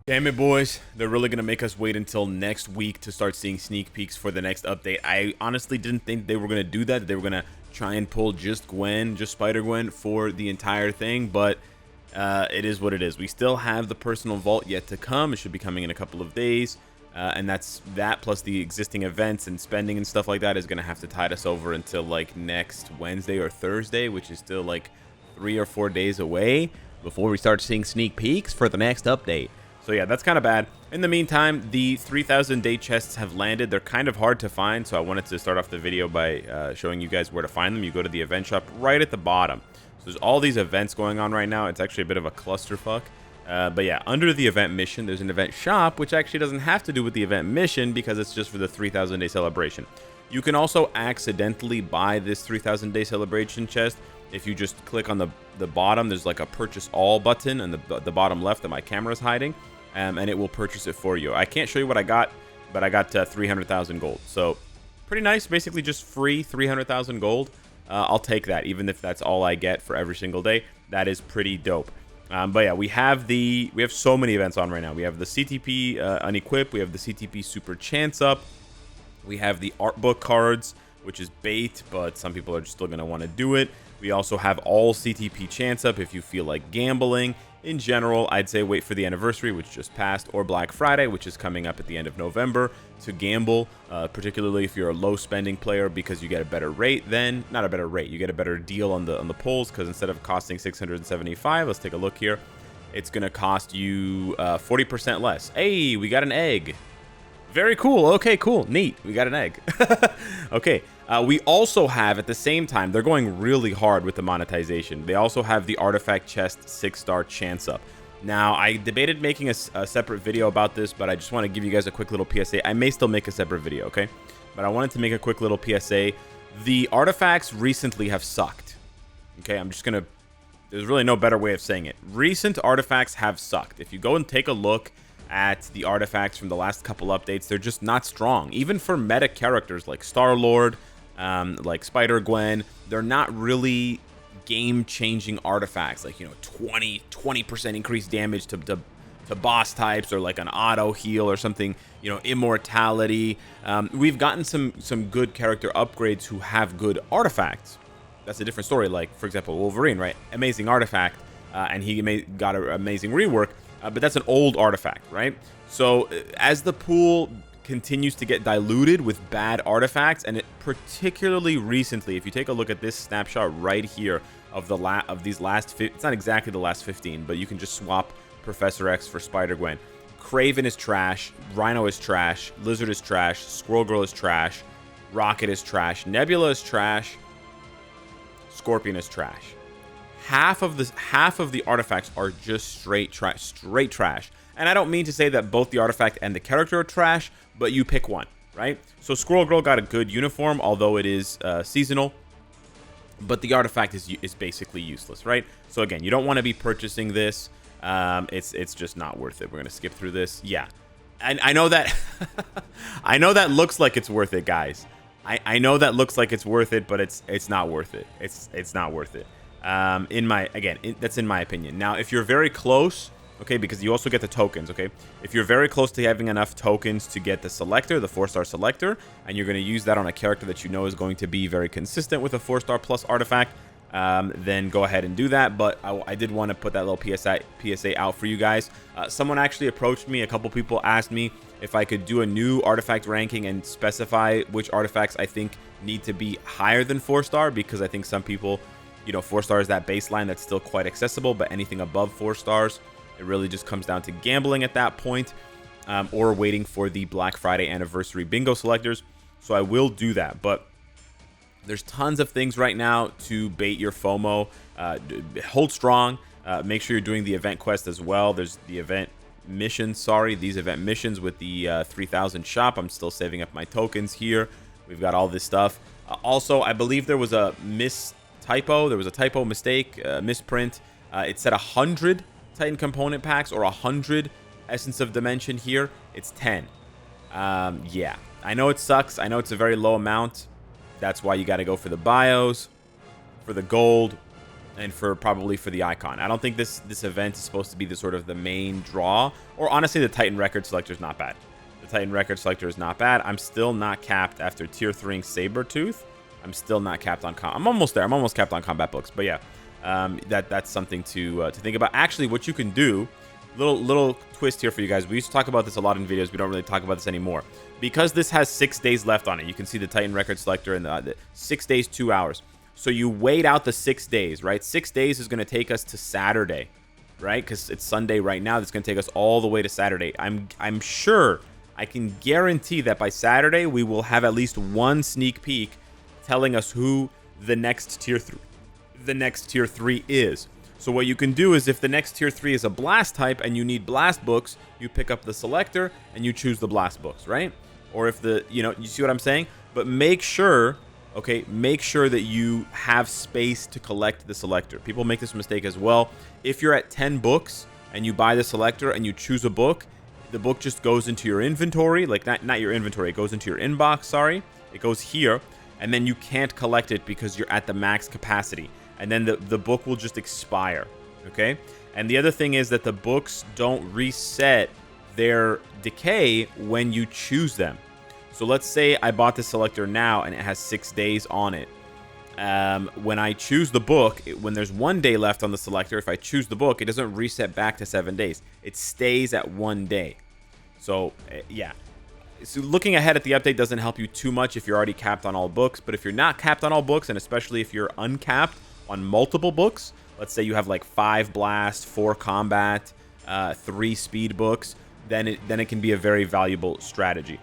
Damn it, boys. They're really going to make us wait until next week to start seeing sneak peeks for the next update. I honestly didn't think they were going to do that. They were going to try and pull just Gwen, just Spider-Gwen for the entire thing, but it is what it is. We still have the personal vault yet to come. It should be coming in a couple of days, and that plus the existing events and spending and stuff like that is going to have to tide us over until like next Wednesday or Thursday, which is still like 3 or 4 days away before we start seeing sneak peeks for the next update. So yeah, that's kind of bad. In the meantime, the 3,000 day chests have landed. They're kind of hard to find, so I wanted to start off the video by showing you guys where to find them. You go to the event shop right at the bottom. So there's all these events going on right now. It's actually a bit of a clusterfuck. But yeah, under the event mission, there's an event shop, which actually doesn't have to do with the event mission because it's just for the 3,000 day celebration. You can also accidentally buy this 3,000 day celebration chest. If you just click on the bottom, there's like a purchase all button on the bottom left that my camera is hiding. And it will purchase it for you. I can't show you what I got, but I got 300,000 gold. So pretty nice. Basically just free 300,000 gold. I'll take that, even if that's all I get for every single day. That is pretty dope. But yeah, we have so many events on right now. We have the CTP unequip. We have the CTP super chance up. We have the art book cards, which is bait, but some people are just still going to want to do it. We also have all CTP chance up if you feel like gambling. In general, I'd say wait for the anniversary, which just passed, or Black Friday, which is coming up at the end of November, to gamble, particularly if you're a low spending player, because you get a better rate then. Not a better rate, you get a better deal on the polls, because instead of costing 675, let's take a look here, it's going to cost you 40% less. Hey, we got an egg. Very cool. Okay, cool. Neat. We got an egg. Okay. We also have, at the same time, they're going really hard with the monetization. They also have the artifact chest 6-star chance up. Now, I debated making a separate video about this, but I just want to give you guys a quick little PSA. I may still make a separate video, okay? But I wanted to make a quick little PSA. The artifacts recently have sucked. Okay, I'm just going to... There's really no better way of saying it. Recent artifacts have sucked. If you go and take a look at the artifacts from the last couple updates, they're just not strong. Even for meta characters like Star-Lord, like Spider-Gwen, they're not really game-changing artifacts. Like, you know, 20% increased damage to boss types, or like an auto heal or something, you know, immortality. We've gotten some good character upgrades who have good artifacts. That's a different story. Like, for example, Wolverine, right? Amazing artifact, and he got an amazing rework. But that's an old artifact, right? So as the pool continues to get diluted with bad artifacts, and particularly recently, if you take a look at this snapshot right here of these last, it's not exactly the last 15, but you can just swap Professor X for Spider-Gwen. Kraven is trash, Rhino is trash, Lizard is trash, Squirrel Girl is trash, Rocket is trash, Nebula is trash, Scorpion is trash. Half of the artifacts are just straight trash. And I don't mean to say that both the artifact and the character are trash, but you pick one, right? So Squirrel Girl got a good uniform, although it is seasonal, but the artifact is basically useless, right? So again, you don't want to be purchasing this. It's just not worth it. We're gonna skip through this. Yeah, and I know that I know that looks like it's worth it, guys. I know that looks like it's worth it, but it's not worth it. It's not worth it. That's in my opinion. Now, if you're very close, okay, because you also get the tokens, okay? If you're very close to having enough tokens to get the selector, the 4-star selector, and you're going to use that on a character that you know is going to be very consistent with a 4-star plus artifact, then go ahead and do that. But I did want to put that little PSA out for you guys. Someone actually approached me. A couple people asked me if I could do a new artifact ranking and specify which artifacts I think need to be higher than 4-star, because I think some people... You know, 4-star is that baseline that's still quite accessible, but anything above 4 stars, it really just comes down to gambling at that point, or waiting for the Black Friday anniversary bingo selectors. So I will do that, but there's tons of things right now to bait your FOMO. Hold strong. Make sure you're doing the event quest as well. There's the event missions, these event missions with the 3,000 shop. I'm still saving up my tokens here. We've got all this stuff. Also, I believe there was a typo mistake, misprint. It said 100 Titan component packs or 100 Essence of Dimension here. It's 10. Yeah, I know it sucks. I know it's a very low amount. That's why you got to go for the bios, for the gold, and probably for the icon. I don't think this event is supposed to be the sort of the main draw. Or honestly, the Titan record selector is not bad. The Titan record selector is not bad. I'm still not capped after tier 3ing Sabretooth. I'm still not capped on I'm almost there. I'm almost capped on combat books. But yeah, that's something to think about. Actually, what you can do, little twist here for you guys. We used to talk about this a lot in videos. We don't really talk about this anymore. Because this has 6 days left on it. You can see the Titan record selector in the 6 days, 2 hours. So you wait out the 6 days, right? 6 days is going to take us to Saturday, right? Because it's Sunday right now. That's going to take us all the way to Saturday. I'm sure, I can guarantee that by Saturday, we will have at least one sneak peek telling us who the next tier 3 is. So what you can do is if the next tier 3 is a blast type and you need blast books, you pick up the selector and you choose the blast books, right? Or if you see what I'm saying? But make sure... Okay, make sure that you have space to collect the selector. People make this mistake as well. If you're at 10 books and you buy the selector and you choose a book, the book just goes into your inventory. Like, not your inventory, it goes into your inbox, sorry. It goes here, and then you can't collect it because you're at the max capacity. And then the book will just expire, okay? And the other thing is that the books don't reset their decay when you choose them. So let's say I bought the selector now and it has 6 days on it. When I choose the book, when there's 1 day left on the selector, if I choose the book, it doesn't reset back to 7 days. It stays at 1 day. So, yeah. So looking ahead at the update doesn't help you too much if you're already capped on all books. But if you're not capped on all books, and especially if you're uncapped on multiple books, let's say you have like 5 blast, 4 combat, 3 speed books, then it can be a very valuable strategy.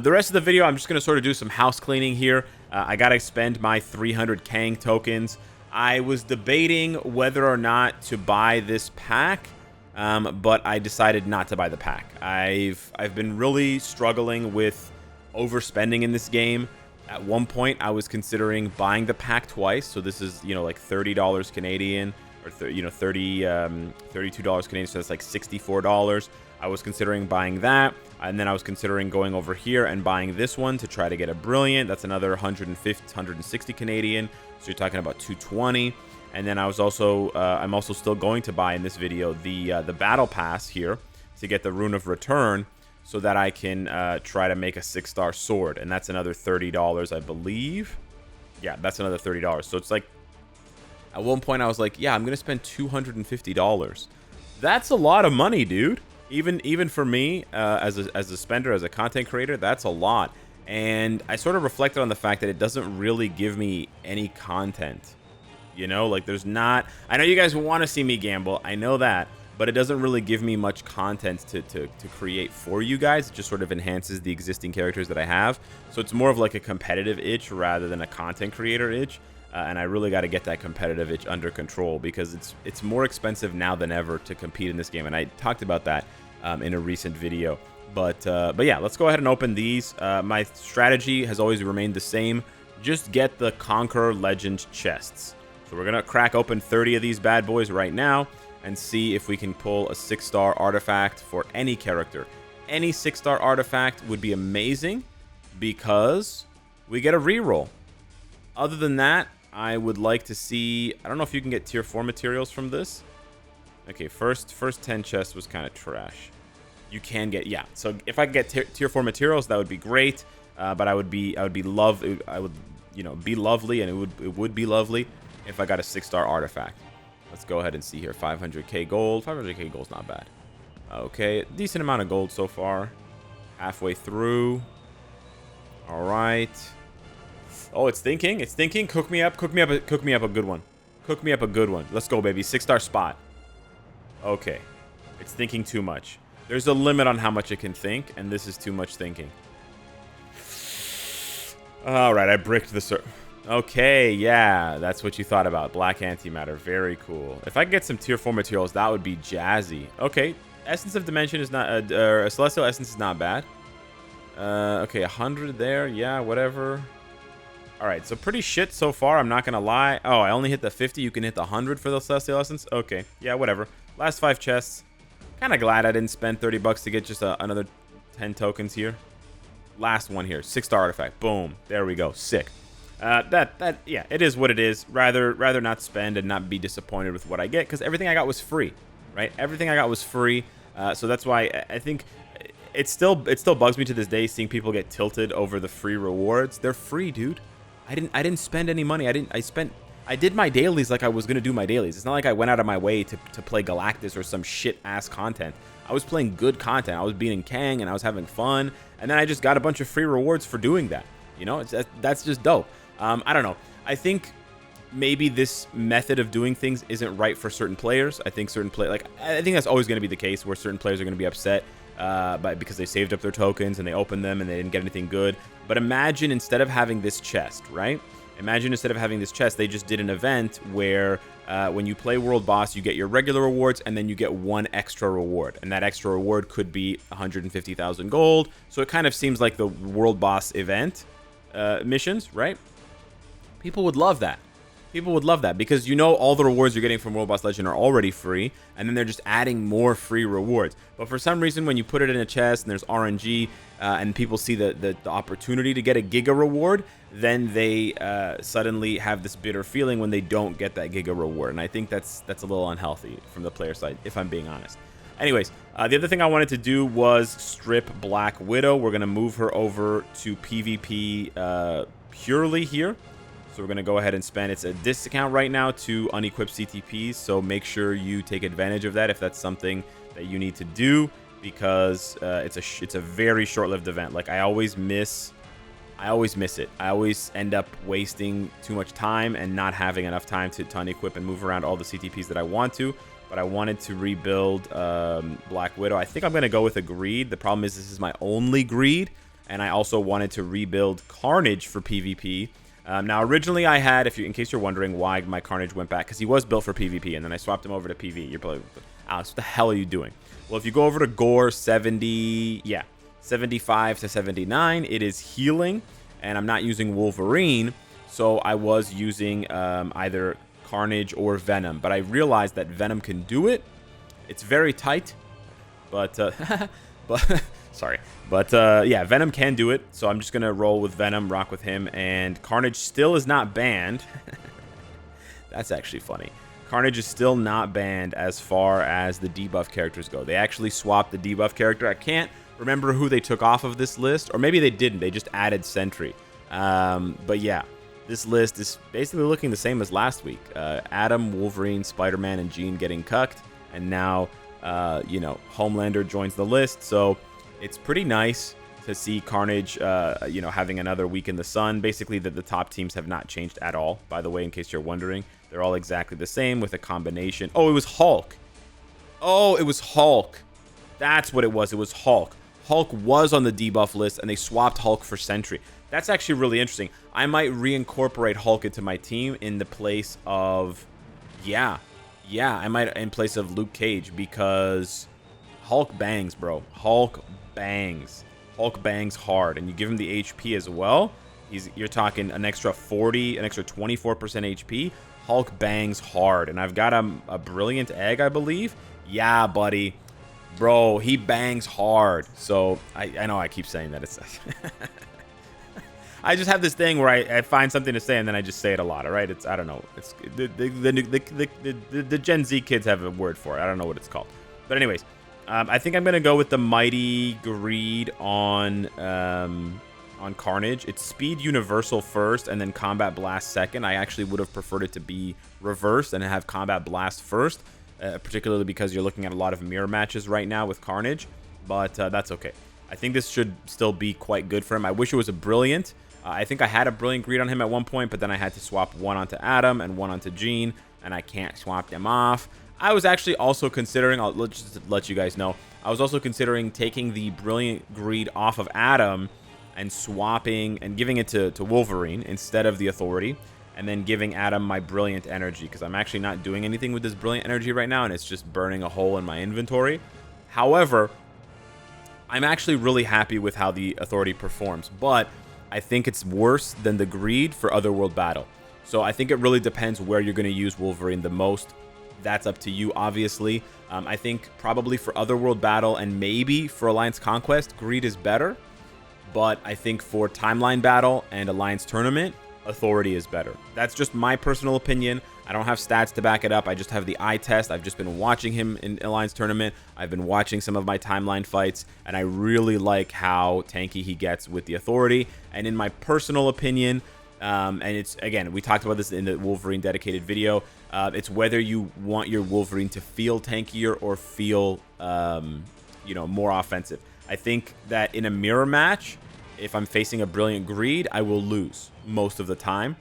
The rest of the video, I'm just going to sort of do some house cleaning here. I got to spend my 300 Kang tokens. I was debating whether or not to buy this pack, but I decided not to buy the pack. I've been really struggling with overspending in this game. At one point, I was considering buying the pack twice. So this is, like $30 Canadian or, $32 Canadian. So that's like $64. I was considering buying that, and then I was considering going over here and buying this one to try to get a brilliant. That's another 160 Canadian, so you're talking about 220. And then I was also, I'm also still going to buy in this video the battle pass here to get the Rune of Return, so that I can try to make a 6-star sword, and that's another $30, I believe. Yeah, that's another $30. So it's like, at one point I was like, yeah, I'm gonna spend $250. That's a lot of money, dude. Even for me, as a spender, as a content creator, that's a lot. And I sort of reflected on the fact that it doesn't really give me any content. Like there's not... I know you guys want to see me gamble, I know that, but it doesn't really give me much content to create for you guys. It just sort of enhances the existing characters that I have. So it's more of like a competitive itch rather than a content creator itch. And I really got to get that competitive itch under control, because it's more expensive now than ever to compete in this game. And I talked about that in a recent video. But yeah, let's go ahead and open these. My strategy has always remained the same. Just get the Conqueror Legend chests. So we're going to crack open 30 of these bad boys right now and see if we can pull a 6-star artifact for any character. Any 6-star artifact would be amazing because we get a reroll. Other than that, I would like to see... I don't know if you can get tier 4 materials from this. Okay, first 10 chests was kind of trash. You can get... Yeah, so if I could get tier 4 materials, that would be great. But I would be lovely, and it would be lovely if I got a 6-star artifact. Let's go ahead and see here. 500k gold. 500k gold's not bad. Okay, decent amount of gold so far. Halfway through. All right. Oh, it's thinking. It's thinking. Cook me up. Cook me up a good one. Cook me up a good one. Let's go, baby. 6-star spot. Okay. It's thinking too much. There's a limit on how much it can think, and this is too much thinking. All right, I bricked the Okay, yeah, that's what you thought about. Black antimatter. Very cool. If I could get some tier 4 materials, that would be jazzy. Okay, Essence of Dimension is not... Celestial Essence is not bad. Okay, 100 there. Yeah, whatever. Alright, so pretty shit so far, I'm not gonna lie. Oh, I only hit the 50. You can hit the 100 for the Celestial Essence? Okay, yeah, whatever. Last 5 chests. Kind of glad I didn't spend 30 bucks to get just another 10 tokens here. Last one here. 6-star artifact. Boom. There we go. Sick. Yeah, it is what it is. Rather not spend and not be disappointed with what I get, because everything I got was free, right? Everything I got was free. So that's why I think it still bugs me to this day seeing people get tilted over the free rewards. They're free, dude. I didn't spend any money. I did my dailies like I was gonna do my dailies. It's not like I went out of my way to play Galactus or some shit ass content. I was playing good content. I was beating Kang and I was having fun, and then I just got a bunch of free rewards for doing that. You know, that's just dope. I don't know. I think maybe this method of doing things isn't right for certain players. I think I think that's always going to be the case, where certain players are going to be upset because they saved up their tokens and they opened them and they didn't get anything good. But imagine instead of having this chest, right? Imagine instead of having this chest, they just did an event where when you play World Boss, you get your regular rewards and then you get one extra reward. And that extra reward could be 150,000 gold. So it kind of seems like the World Boss event missions, right? People would love that. People would love that because, you know, all the rewards you're getting from World Boss Legend are already free, and then they're just adding more free rewards. But for some reason, when you put it in a chest and there's RNG and people see the opportunity to get a Giga reward, then they suddenly have this bitter feeling when they don't get that Giga reward. And I think that's a little unhealthy from the player side, if I'm being honest. Anyways, the other thing I wanted to do was strip Black Widow. We're going to move her over to PvP purely here. So we're going to go ahead and spend, it's a discount right now to unequip CTPs, so make sure you take advantage of that if that's something that you need to do, because it's a very short-lived event. Like, I always miss it. I always end up wasting too much time and not having enough time to unequip and move around all the CTPs that I want to. But I wanted to rebuild Black Widow. I think I'm going to go with a Greed. The problem is this is my only Greed, and I also wanted to rebuild Carnage for PvP. Now, originally I had, in case you're wondering why my Carnage went back, because he was built for PvP, and then I swapped him over to PvE. You're probably, Alex, what the hell are you doing? Well, if you go over to Gore 75 to 79, it is healing, and I'm not using Wolverine, so I was using either Carnage or Venom, but I realized that Venom can do it. It's very tight, but sorry. But, yeah, Venom can do it, so I'm just going to roll with Venom, rock with him, and Carnage still is not banned. That's actually funny. Carnage is still not banned as far as the debuff characters go. They actually swapped the debuff character. I can't remember who they took off of this list, or maybe they didn't. They just added Sentry. But, yeah, this list is basically looking the same as last week. Adam, Wolverine, Spider-Man, and Jean getting cucked, and now, you know, Homelander joins the list, so it's pretty nice to see Carnage, you know, having another week in the sun. Basically, the top teams have not changed at all, by the way, in case you're wondering. They're all exactly the same with a combination. Oh, it was Hulk. Oh, it was Hulk. That's what it was. It was Hulk. Hulk was on the debuff list, and they swapped Hulk for Sentry. That's actually really interesting. I might reincorporate Hulk into my team in the place of... Yeah, I might in place of Luke Cage, because Hulk bangs, bro. Hulk bangs. Hulk bangs hard, and you give him the HP as well. You're talking an extra 40, an extra 24% HP. Hulk bangs hard, and I've got a brilliant egg, I believe. Yeah, buddy. Bro, he bangs hard. So I know I keep saying that. It's I just have this thing where I find something to say and then I just say it a lot. All right, I don't know. It's the Gen Z kids have a word for it. I don't know what it's called. But anyways, I think I'm gonna go with the Mighty Greed on Carnage. It's Speed Universal first and then Combat Blast second. I actually would have preferred it to be reversed and have Combat Blast first, particularly because you're looking at a lot of mirror matches right now with Carnage. But that's okay. I think this should still be quite good for him. I wish it was a Brilliant. I think I had a Brilliant Greed on him at one point, but then I had to swap one onto Adam and one onto Jean, and I can't swap them off. I was actually also considering, I'll just let you guys know, I was also considering taking the Brilliant Greed off of Adam and swapping and giving it to Wolverine instead of the Authority, and then giving Adam my Brilliant Energy, because I'm actually not doing anything with this Brilliant Energy right now, and it's just burning a hole in my inventory. However, I'm actually really happy with how the Authority performs, but I think it's worse than the Greed for Otherworld Battle. So I think it really depends where you're going to use Wolverine the most. That's up to you, obviously. I think probably for Otherworld Battle and maybe for Alliance Conquest, Greed is better. But I think for Timeline Battle and Alliance Tournament, Authority is better. That's just my personal opinion. I don't have stats to back it up. I just have the eye test. I've just been watching him in Alliance Tournament. I've been watching some of my timeline fights, and I really like how tanky he gets with the Authority. And in my personal opinion, and it's, again, we talked about this in the Wolverine dedicated video, it's whether you want your Wolverine to feel tankier or feel, you know, more offensive. I think that in a mirror match, if I'm facing a Brilliant Greed, I will lose most of the time,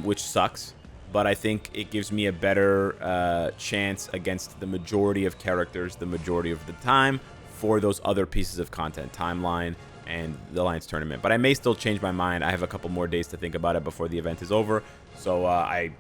which sucks. But I think it gives me a better chance against the majority of characters the majority of the time for those other pieces of content, timeline and the Alliance Tournament. But I may still change my mind. I have a couple more days to think about it before the event is over. So I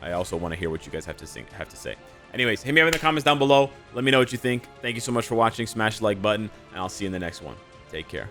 also want to hear what you guys have to say. Anyways, hit me up in the comments down below. Let me know what you think. Thank you so much for watching. Smash the like button, and I'll see you in the next one. Take care.